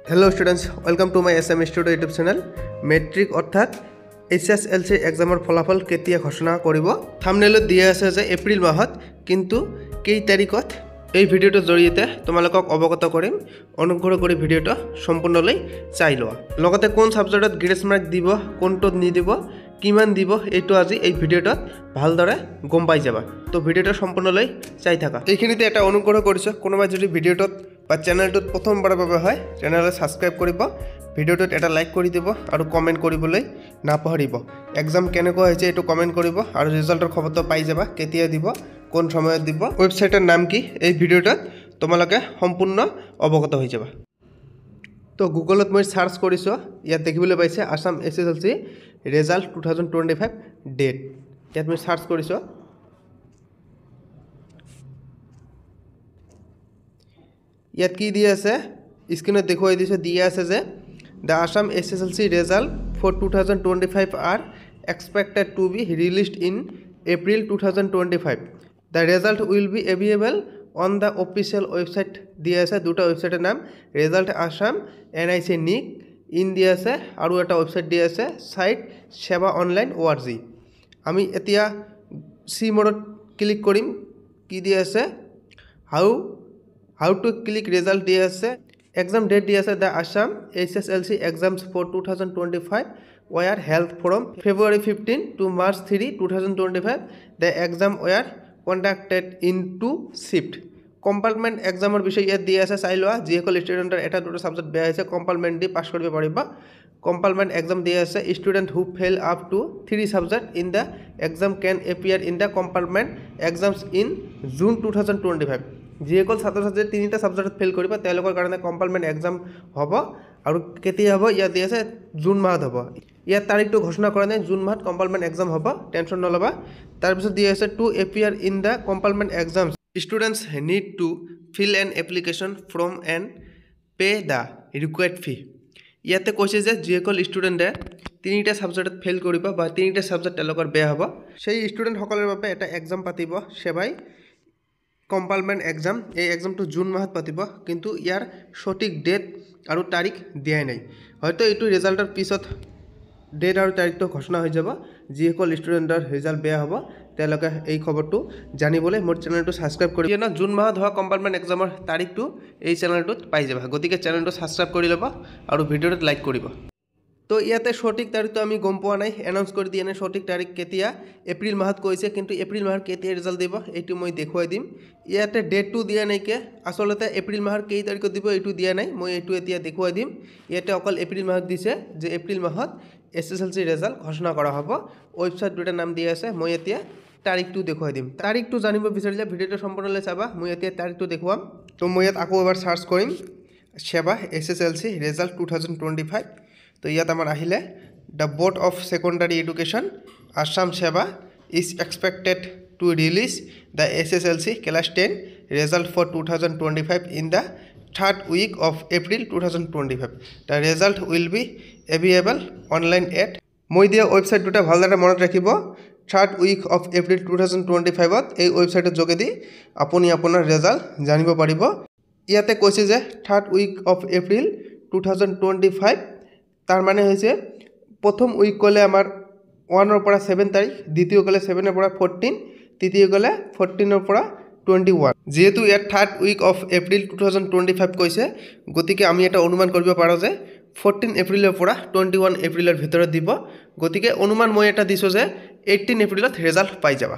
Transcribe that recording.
hello students welcome to my SM studio YouTube channel matric अर्थात HSLC एग्जाমৰ ফলাফল কেতিয়া ঘোষণা কৰিব থাম্বনেলত দিয়া আছে যে এপ্ৰিল মাহত কিন্তু কেই তাৰিখত এই ভিডিওটোৰ জৰিয়তে তোমালোকক অৱগত কৰিম অনুগ্ৰহ কৰি ভিডিওটো সম্পূৰ্ণলৈ চাই লোৱা লগতে কোন সাবজেক্টত গ্ৰেছ মাৰ্ক দিব কোনটোত নিদিব কিমান দিব এইটো আজি এই ভিডিওটোত ভালদৰে গম পাই যাবা তো ভিডিওটো সম্পূৰ্ণলৈ চাই থাকা এইখিনিতে এটা অনুগ্ৰহ কৰিছো কোনোবাই যদি ভিডিওটোত বা চ্যানেলটোত প্ৰথমবাৰৰ বাবে হয় চ্যানেলটো সাবস্ক্ৰাইব কৰিব ভিডিওটোত এটা লাইক কৰি দিব আৰু কমেন্ট কৰিবলৈ নাপাহৰিব এক্সাম কেনেকৈ হৈছে এটো কমেন্ট কৰিব আৰু ৰিজাল্টৰ খবৰটো পাই যাবা কেতিয়া দিব কোন সময়ত দিব ওয়েবসাইটৰ নাম কি এই ভিডিওটোত তোমালোকে সম্পূৰ্ণ অৱগত হৈ যাবা তো গুগলত মই সাৰ্চ কৰিছো ইয়াত দেখিবলৈ পাইছে আসাম এসএসএলসি ৰিজাল্ট 2025 ডেট ইয়াত মই সাৰ্চ কৰিছো ইয়াত কি দিয়া আছে স্ক্ৰিনত দেখুৱাই দিছে দিয়া আছে যে the Assam SSLC result for 2025 are expected to be released in April 2025 the result will be available on the official website দিয়া আছে দুটা ওয়েবসাইটের নাম result Assam NIC NIC in দিয়া আছে আৰু এটা ওয়েবসাইট দিয়া আছে সাইট সেৱা অনলাইন org আমি এতিয়া সি মোডত ক্লিক কৰিম কি দিয়া আছে how to click result দিয়া আছে exam date দিয়া আছে the Assam SSLC exams for 2025 were held from February 15 to March 3 2025 the exam were conducted in two shift compartment examৰ বিষয় ইয়াত দিয়া আছে চাই লোৱা যিসকল ষ্টুডেন্টৰ এটা দুটা সাবজেক্ট বেয়া হৈছে কম্পাৰ্টমেন্ট দি পাস কৰিব পাৰিবা compartment exam দিয়া আছে student who fail up to 3 subject in the exam can appear in the compartment exams in June 2025 যিসকল ছাত্ৰ ছাত্ৰী তিনিটা সাবজেক্টত ফেল কৰিব তেওঁলোকৰ কাৰণে কম্পাৰ্টমেন্ট এক্সাম হ'ব আৰু কেতিয়া হ'ব ইয়াত দিয়া আছে জুন মাহত হ'ব ইয়াত তাৰিখটো ঘোষণা কৰা নাই জুন মাহত কম্পাৰ্টমেন্ট এক্সাম হ'ব টেনচন নলবা তাৰ পিছত দিয়া আছে to appear in the compartment exams students need to fill an application form and pay the required fee ইয়াতে কৈছে যে যিসকল ষ্টুডেণ্টে তিনিটা সাবজেক্টত ফেল কৰিব বা তিনিটা সাবজেক্ট তেওঁলোকৰ বেয়া হ'ব সেই ষ্টুডেণ্টসকলৰ বাবে এটা এক্সাম পাতিব সেৱাই কম্পাৰ্টমেন্ট এক্সাম এই এক্সামটো জুন মাহত পাতিব কিন্তু ইয়াৰ সঠিক ডেট আৰু তাৰিখ দিয়া নাই হয়তো এইটো ৰিজাল্টৰ পিছত ডেট আৰু তাৰিখটো ঘোষণা হৈ যাব যিসকল ষ্টুডেণ্টৰ ৰিজাল্ট বেয়া হ'ব তেওঁলোকে এই খবৰটো জানিবলৈ মোৰ চেনেলটো সাবস্ক্ৰাইব কৰি কিয়নো জুন মাহত হোৱা কম্পাৰ্টমেন্ট এক্সামৰ তাৰিখটো এই চেনেলটোত পাই যাবা গতিকে চেনেলটো সাবস্ক্ৰাইব কৰি ল'বা আৰু ভিডিঅ'টোত লাইক কৰিব তো ইয়াতে সঠিক তাৰিখটো আমি গম পোৱা নাই এনাউন্স কৰি দিয়া নাই সঠিক তাৰিখ কেতিয়া এপ্ৰিল মাহত কৈছে কিন্তু এপ্ৰিল মাহৰ কেতিয়া ৰিজাল্ট দিব এইটো মই দেখুৱাই দিম ইয়াতে ডেটটো দিয়া নাই কে আসলতে এপ্ৰিল মাহৰ কেই তাৰিখত দিব এইটো দিয়া নাই মই এইটো এতিয়া দেখুৱাই দিম ইয়াতে অকল এপ্ৰিল মাহত দিছে যে এপ্ৰিল মাহত এসএসএলসি ৰিজাল্ট ঘোষণা কৰা হ'ব ওয়েবসাইট দুটা নাম দিয়া আছে মই এতিয়া তাৰিখটো দেখুৱাই দিম তাৰিখটো জানিব বিচাৰিলে ভিডিঅ'টো সম্পূৰ্ণলৈ চাবা মই এতিয়া তাৰিখটো দেখুৱাম তো মই ইয়াত আকৌ এবাৰ সাৰ্চ কৰিম সেৱা এসএসএলসি ৰিজাল্ট 2025 তো ইয়াত আমাৰ আহিলে the board of secondary education Assam SEBA is expected to release the SSLC class 10 result for 2025 in the third week of April 2025 the result will be available online at মই দিয়া ওয়েবসাইট দুটা ভালদৰে মনত ৰাখিব থাৰ্ড উইক অফ এপ্ৰিল 2025 এই ওয়েবসাইটৰ যোগেদি আপুনি আপোনাৰ ৰিজাল্ট জানিব পাৰিব ইয়াতে কৈছে যে থাৰ্ড উইক অফ এপ্ৰিল 2025 তাৰ মানে হয়েছে প্ৰথম উইক কলে আমাৰ 1 এৰ পৰা 7 তাৰিখ দ্বিতীয় কলে 7 এৰ পৰা 14 তৃতীয় কলে 14 এৰ পৰা 21 যেহেতু ইয়াত থাৰ্ড উইক অফ এপ্ৰিল 2025 কৈছে গতিকে আমি এটা অনুমান কৰিব পাৰো যে 14 এপ্ৰিলৰ পৰা 21 এপ্ৰিলৰ ভিতৰত দিব গতিকে অনুমান মই এটা দিছো যে 18 এপ্ৰিলত ৰিজাল্ট পাই যাবা